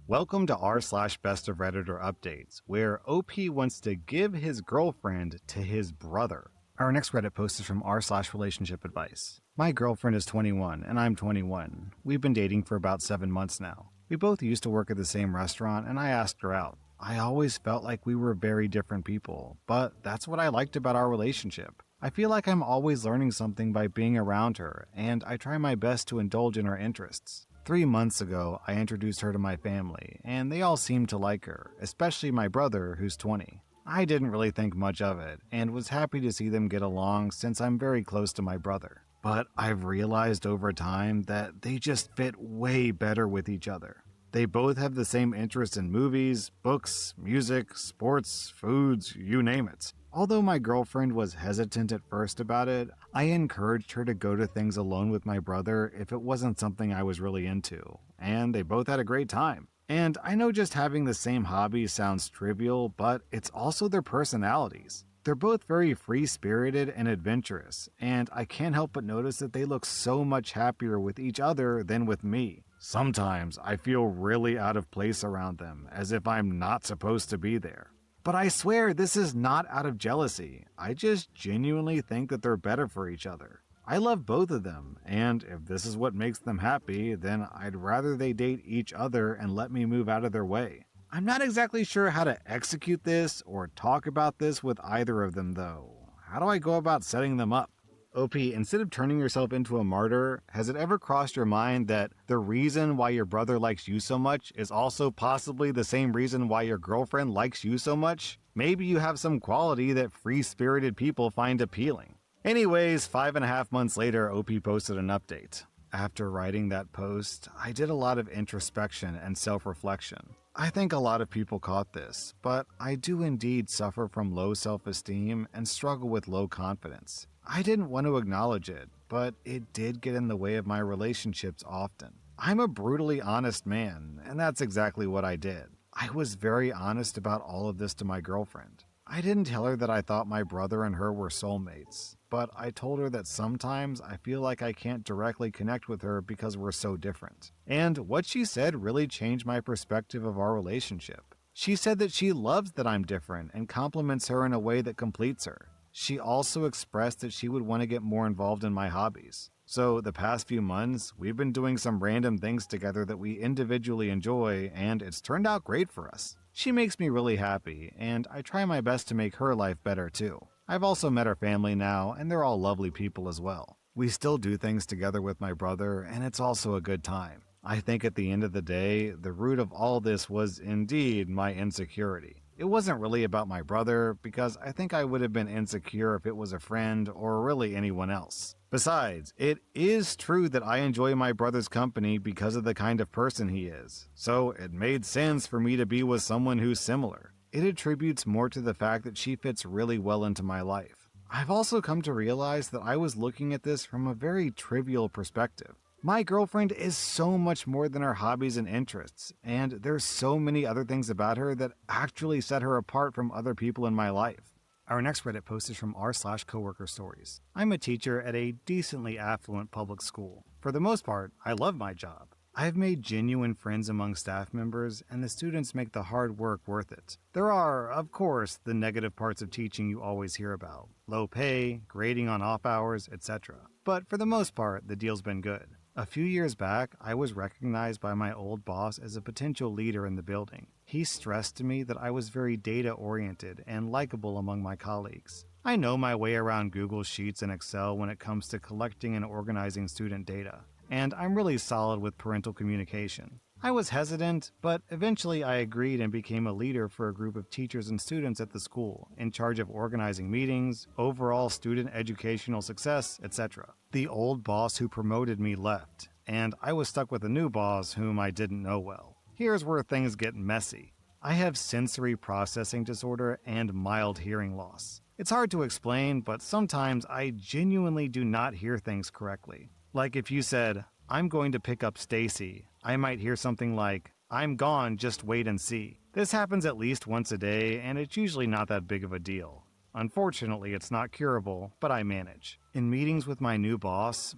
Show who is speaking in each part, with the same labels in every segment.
Speaker 1: Welcome to r/best of Redditor updates, where OP wants to give his girlfriend to his brother. Our next Reddit post is from r/relationship advice. My girlfriend is 21 and I'm 21. We've been dating for about 7 months now. We both used to work at the same restaurant and I asked her out. I always felt like we were very different people, but that's what I liked about our relationship. I feel like I'm always learning something by being around her, and I try my best to indulge in her interests. 3 months ago, I introduced her to my family, and they all seemed to like her, especially my brother, who's 20. I didn't really think much of it, and was happy to see them get along since I'm very close to my brother. But I've realized over time that they just fit way better with each other. They both have the same interests in movies, books, music, sports, foods, you name it. Although my girlfriend was hesitant at first about it, I encouraged her to go to things alone with my brother if it wasn't something I was really into, and they both had a great time. And I know just having the same hobbies sounds trivial, but it's also their personalities. They're both very free-spirited and adventurous, and I can't help but notice that they look so much happier with each other than with me. Sometimes I feel really out of place around them, as if I'm not supposed to be there. But I swear this is not out of jealousy. I just genuinely think that they're better for each other. I love both of them, and if this is what makes them happy, then I'd rather they date each other and let me move out of their way. I'm not exactly sure how to execute this or talk about this with either of them though. How do I go about setting them up? OP, instead of turning yourself into a martyr, has it ever crossed your mind that the reason why your brother likes you so much is also possibly the same reason why your girlfriend likes you so much? Maybe you have some quality that free-spirited people find appealing. Anyways, 5.5 months later, OP posted an update. After writing that post, I did a lot of introspection and self-reflection. I think a lot of people caught this, but I do indeed suffer from low self-esteem and struggle with low confidence. I didn't want to acknowledge it, but it did get in the way of my relationships often. I'm a brutally honest man, and that's exactly what I did. I was very honest about all of this to my girlfriend. I didn't tell her that I thought my brother and her were soulmates, but I told her that sometimes I feel like I can't directly connect with her because we're so different. And what she said really changed my perspective of our relationship. She said that she loves that I'm different and compliments her in a way that completes her. She also expressed that she would want to get more involved in my hobbies. So the past few months, we've been doing some random things together that we individually enjoy, and it's turned out great for us. She makes me really happy, and I try my best to make her life better too. I've also met her family now, and they're all lovely people as well. We still do things together with my brother, and it's also a good time. I think at the end of the day, the root of all this was indeed my insecurity. It wasn't really about my brother, because I think I would have been insecure if it was a friend or really anyone else. Besides, it is true that I enjoy my brother's company because of the kind of person he is, so it made sense for me to be with someone who's similar. It attributes more to the fact that she fits really well into my life. I've also come to realize that I was looking at this from a very trivial perspective. My girlfriend is so much more than her hobbies and interests, and there's so many other things about her that actually set her apart from other people in my life. Our next Reddit post is from r/coworker stories. I'm a teacher at a decently affluent public school. For the most part, I love my job. I've made genuine friends among staff members, and the students make the hard work worth it. There are, of course, the negative parts of teaching you always hear about. Low pay, grading on off hours, etc. But for the most part, the deal's been good. A few years back, I was recognized by my old boss as a potential leader in the building. He stressed to me that I was very data-oriented and likable among my colleagues. I know my way around Google Sheets and Excel when it comes to collecting and organizing student data, and I'm really solid with parental communication. I was hesitant, but eventually I agreed and became a leader for a group of teachers and students at the school, in charge of organizing meetings, overall student educational success, etc. The old boss who promoted me left, and I was stuck with a new boss whom I didn't know well. Here's where things get messy. I have sensory processing disorder and mild hearing loss. It's hard to explain, but sometimes I genuinely do not hear things correctly. Like if you said, "I'm going to pick up Stacy," I might hear something like, "I'm gone, just wait and see." This happens at least once a day, and it's usually not that big of a deal. Unfortunately, it's not curable, but I manage. In meetings with my new boss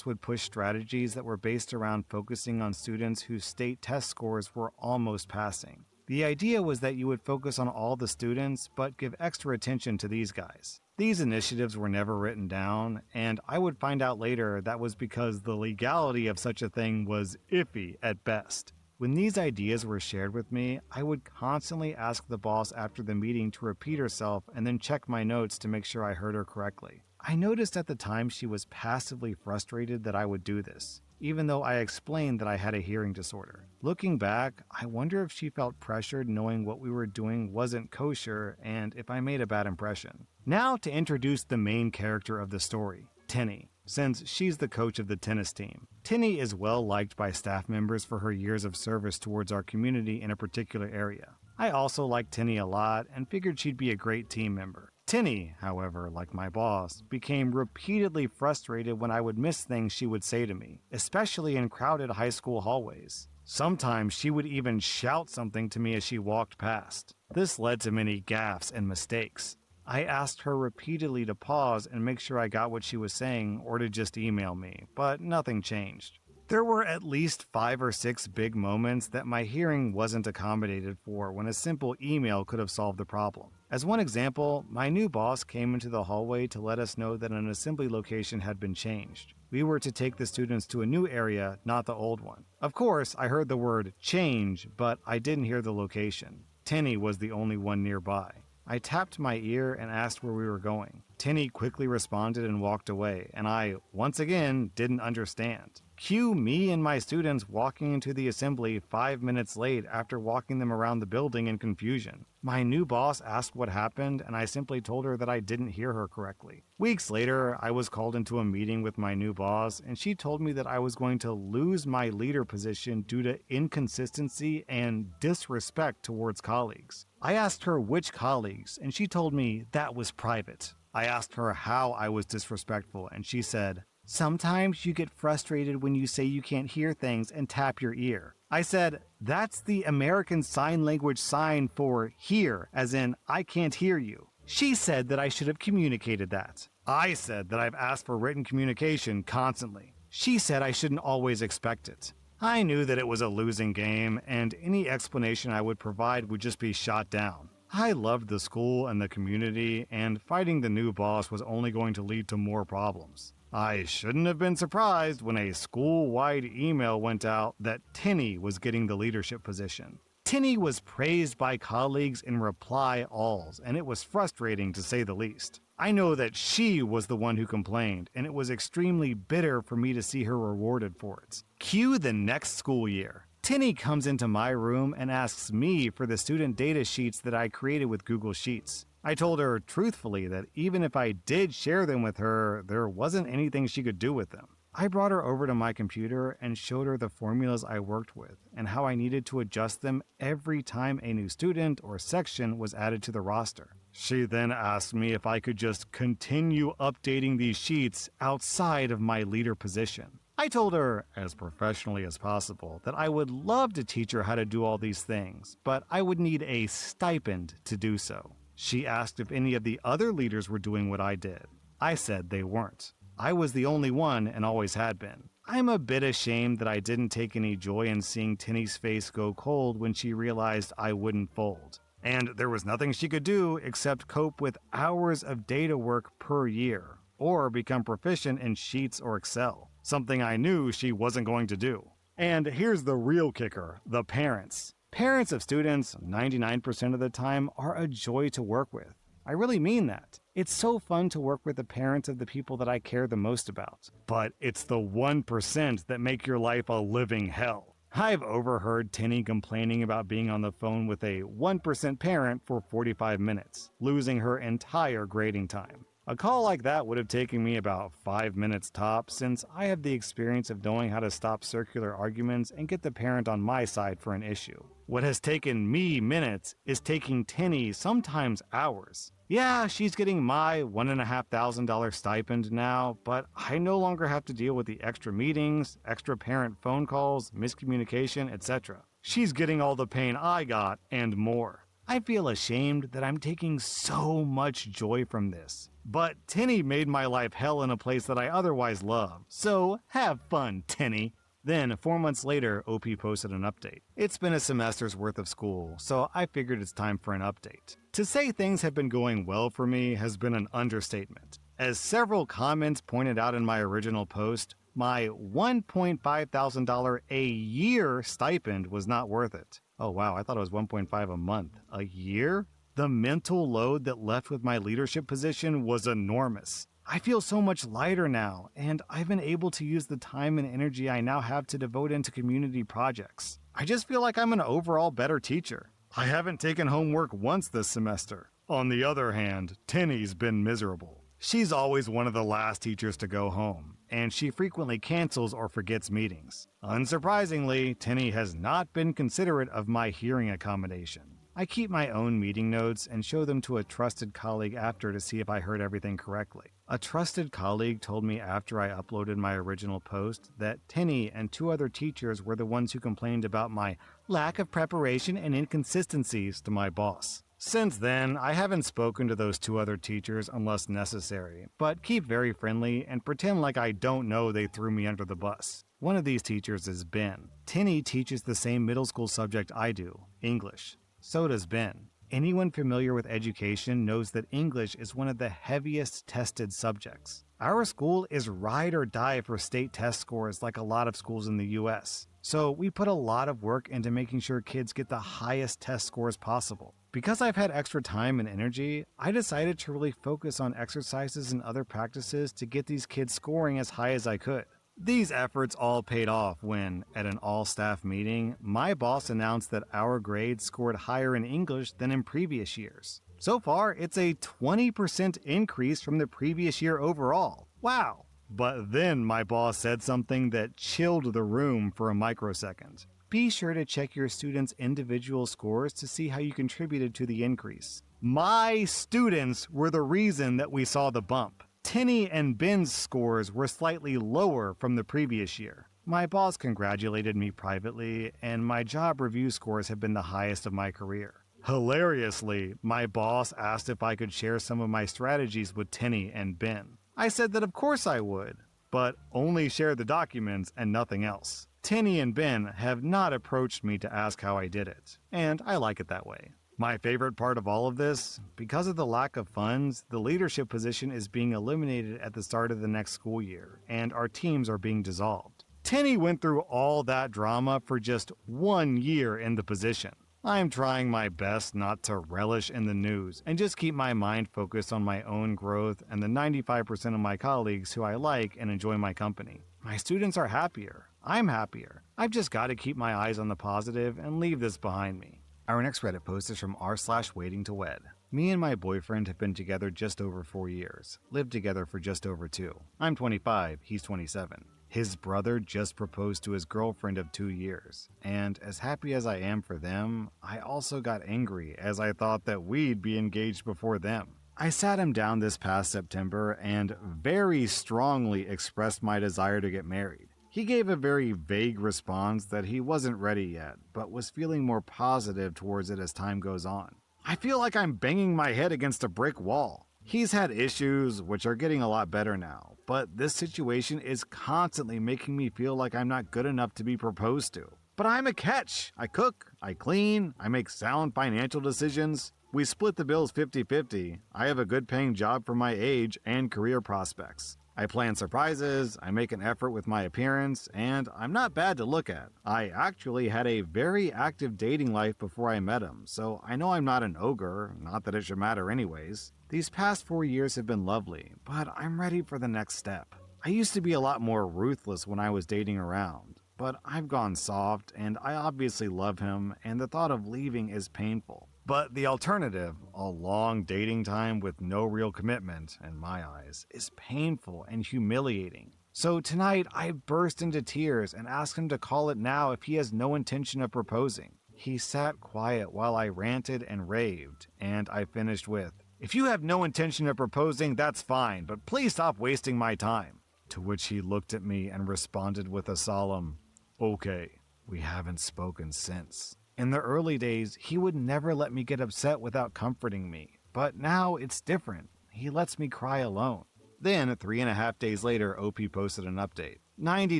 Speaker 1: would push strategies that were based around focusing on students whose state test scores were almost passing. The idea was that you would focus on all the students, but give extra attention to these guys. These initiatives were never written down, and I would find out later that was because the legality of such a thing was iffy at best. When these ideas were shared with me, I would constantly ask the boss after the meeting to repeat herself and then check my notes to make sure I heard her correctly. I noticed at the time she was passively frustrated that I would do this, even though I explained that I had a hearing disorder. Looking back, I wonder if she felt pressured knowing what we were doing wasn't kosher and if I made a bad impression. Now to introduce the main character of the story, Tinny, since she's the coach of the tennis team. Tinny is well liked by staff members for her years of service towards our community in a particular area. I also liked Tinny a lot and figured she'd be a great team member. Tinny, however, like my boss, became repeatedly frustrated when I would miss things she would say to me, especially in crowded high school hallways. Sometimes she would even shout something to me as she walked past. This led to many gaffes and mistakes. I asked her repeatedly to pause and make sure I got what she was saying or to just email me, but nothing changed. There were at least 5 or 6 big moments that my hearing wasn't accommodated for when a simple email could have solved the problem. As one example, my new boss came into the hallway to let us know that an assembly location had been changed. We were to take the students to a new area, not the old one. Of course, I heard the word change, but I didn't hear the location. Tinny was the only one nearby. I tapped my ear and asked where we were going. Tinny quickly responded and walked away, and I, once again, didn't understand. Cue me and my students walking into the assembly 5 minutes late after walking them around the building in confusion. My new boss asked what happened, and I simply told her that I didn't hear her correctly. Weeks later, I was called into a meeting with my new boss, and she told me that I was going to lose my leader position due to inconsistency and disrespect towards colleagues. I asked her which colleagues, and she told me that was private. I asked her how I was disrespectful, and she said, "Sometimes you get frustrated when you say you can't hear things and tap your ear." I said, "That's the American Sign Language sign for hear, as in I can't hear you." She said that I should have communicated that. I said that I've asked for written communication constantly. She said I shouldn't always expect it. I knew that it was a losing game, and any explanation I would provide would just be shot down. I loved the school and the community, and fighting the new boss was only going to lead to more problems. I shouldn't have been surprised when a school-wide email went out that Tinny was getting the leadership position. Tinny was praised by colleagues in reply alls, and it was frustrating to say the least. I know that she was the one who complained, and it was extremely bitter for me to see her rewarded for it. Cue the next school year. Tinny comes into my room and asks me for the student data sheets that I created with Google Sheets. I told her truthfully that even if I did share them with her, there wasn't anything she could do with them. I brought her over to my computer and showed her the formulas I worked with and how I needed to adjust them every time a new student or section was added to the roster. She then asked me if I could just continue updating these sheets outside of my leader position. I told her, as professionally as possible, that I would love to teach her how to do all these things, but I would need a stipend to do so. She asked if any of the other leaders were doing what I did. I said they weren't. I was the only one and always had been. I'm a bit ashamed that I didn't take any joy in seeing Tinny's face go cold when she realized I wouldn't fold. And there was nothing she could do except cope with hours of data work per year, or become proficient in Sheets or Excel, something I knew she wasn't going to do. And here's the real kicker, the parents. Parents of students, 99% of the time, are a joy to work with. I really mean that. It's so fun to work with the parents of the people that I care the most about. But it's the 1% that make your life a living hell. I've overheard Tinny complaining about being on the phone with a 1% parent for 45 minutes, losing her entire grading time. A call like that would have taken me about 5 minutes tops, since I have the experience of knowing how to stop circular arguments and get the parent on my side for an issue. What has taken me minutes is taking Tinny sometimes hours. Yeah, she's getting my $1,500 stipend now, but I no longer have to deal with the extra meetings, extra parent phone calls, miscommunication, etc. She's getting all the pain I got and more. I feel ashamed that I'm taking so much joy from this. But Tinny made my life hell in a place that I otherwise love, so have fun, Tinny. Then, 4 months later, OP posted an update. It's been a semester's worth of school, so I figured it's time for an update. To say things have been going well for me has been an understatement. As several comments pointed out in my original post, my $1.5 thousand a year stipend was not worth it. Oh wow, I thought it was $1.5 a month. A year? The mental load that left with my leadership position was enormous. I feel so much lighter now, and I've been able to use the time and energy I now have to devote into community projects. I just feel like I'm an overall better teacher. I haven't taken homework once this semester. On the other hand, Tinny's been miserable. She's always one of the last teachers to go home, and she frequently cancels or forgets meetings. Unsurprisingly, Tinny has not been considerate of my hearing accommodation. I keep my own meeting notes and show them to a trusted colleague after to see if I heard everything correctly. A trusted colleague told me after I uploaded my original post that Tinny and 2 other teachers were the ones who complained about my lack of preparation and inconsistencies to my boss. Since then, I haven't spoken to those 2 other teachers unless necessary, but keep very friendly and pretend like I don't know they threw me under the bus. One of these teachers is Ben. Tinny teaches the same middle school subject I do, English. So does Ben. Anyone familiar with education knows that English is one of the heaviest tested subjects. Our school is ride or die for state test scores like a lot of schools in the US. So we put a lot of work into making sure kids get the highest test scores possible. Because I've had extra time and energy, I decided to really focus on exercises and other practices to get these kids scoring as high as I could. These efforts all paid off when, at an all-staff meeting, my boss announced that our grades scored higher in English than in previous years. So far, it's a 20% increase from the previous year overall. Wow! But then my boss said something that chilled the room for a microsecond. Be sure to check your students' individual scores to see how you contributed to the increase. My students were the reason that we saw the bump. Tinny and Ben's scores were slightly lower from the previous year. My boss congratulated me privately, and my job review scores have been the highest of my career. Hilariously, my boss asked if I could share some of my strategies with Tinny and Ben. I said that of course I would, but only share the documents and nothing else. Tinny and Ben have not approached me to ask how I did it, and I like it that way. My favorite part of all of this, because of the lack of funds, the leadership position is being eliminated at the start of the next school year, and our teams are being dissolved. Tinny went through all that drama for just 1 year in the position. I'm trying my best not to relish in the news and just keep my mind focused on my own growth and the 95% of my colleagues who I like and enjoy my company. My students are happier. I'm happier. I've just got to keep my eyes on the positive and leave this behind me. Our next Reddit post is from r/waiting to wed. Me and my boyfriend have been together just over 4 years, lived together for just over 2. I'm 25, he's 27. His brother just proposed to his girlfriend of 2 years, and as happy as I am for them, I also got angry as I thought that we'd be engaged before them. I sat him down this past September and very strongly expressed my desire to get married. He gave a very vague response that he wasn't ready yet, but was feeling more positive towards it as time goes on. I feel like I'm banging my head against a brick wall. He's had issues, which are getting a lot better now, but this situation is constantly making me feel like I'm not good enough to be proposed to. But I'm a catch. I cook, I clean, I make sound financial decisions. We split the bills 50-50. I have a good paying job for my age and career prospects. I plan surprises, I make an effort with my appearance, and I'm not bad to look at. I actually had a very active dating life before I met him, so I know I'm not an ogre, not that it should matter anyways. These past 4 years have been lovely, but I'm ready for the next step. I used to be a lot more ruthless when I was dating around, but I've gone soft, and I obviously love him, and the thought of leaving is painful. But the alternative, a long dating time with no real commitment, in my eyes, is painful and humiliating. So tonight, I burst into tears and asked him to call it now if he has no intention of proposing. He sat quiet while I ranted and raved, and I finished with, "If you have no intention of proposing, that's fine, but please stop wasting my time." To which he looked at me and responded with a solemn, "Okay." We haven't spoken since. In the early days, he would never let me get upset without comforting me, but now it's different. He lets me cry alone. Then, 3.5 days later, OP posted an update. 90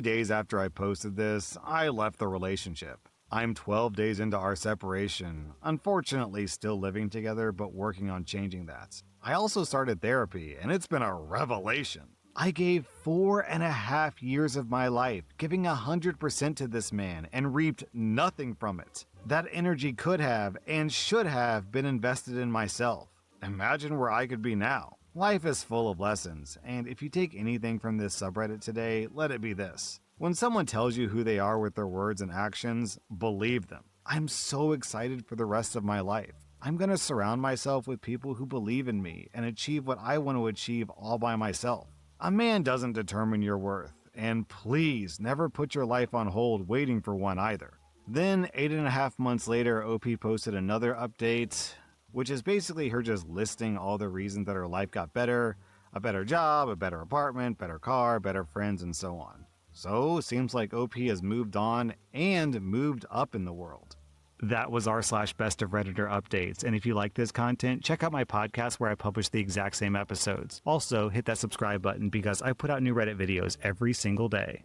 Speaker 1: days after I posted this, I left the relationship. I'm 12 days into our separation, unfortunately still living together but working on changing that. I also started therapy, and it's been a revelation. I gave 4.5 years of my life, giving 100% to this man, and reaped nothing from it. That energy could have and should have been invested in myself. Imagine where I could be now. Life is full of lessons, and if you take anything from this subreddit today, let it be this. When someone tells you who they are with their words and actions, believe them. I'm so excited for the rest of my life. I'm going to surround myself with people who believe in me and achieve what I want to achieve all by myself. A man doesn't determine your worth, and please never put your life on hold waiting for one either. Then, 8.5 months later, OP posted another update, which is basically her just listing all the reasons that her life got better: a better job, a better apartment, better car, better friends, and so on. So, seems like OP has moved on and moved up in the world. That was r/best of Redditor updates, and if you like this content, check out my podcast where I publish the exact same episodes. Also, hit that subscribe button because I put out new Reddit videos every single day.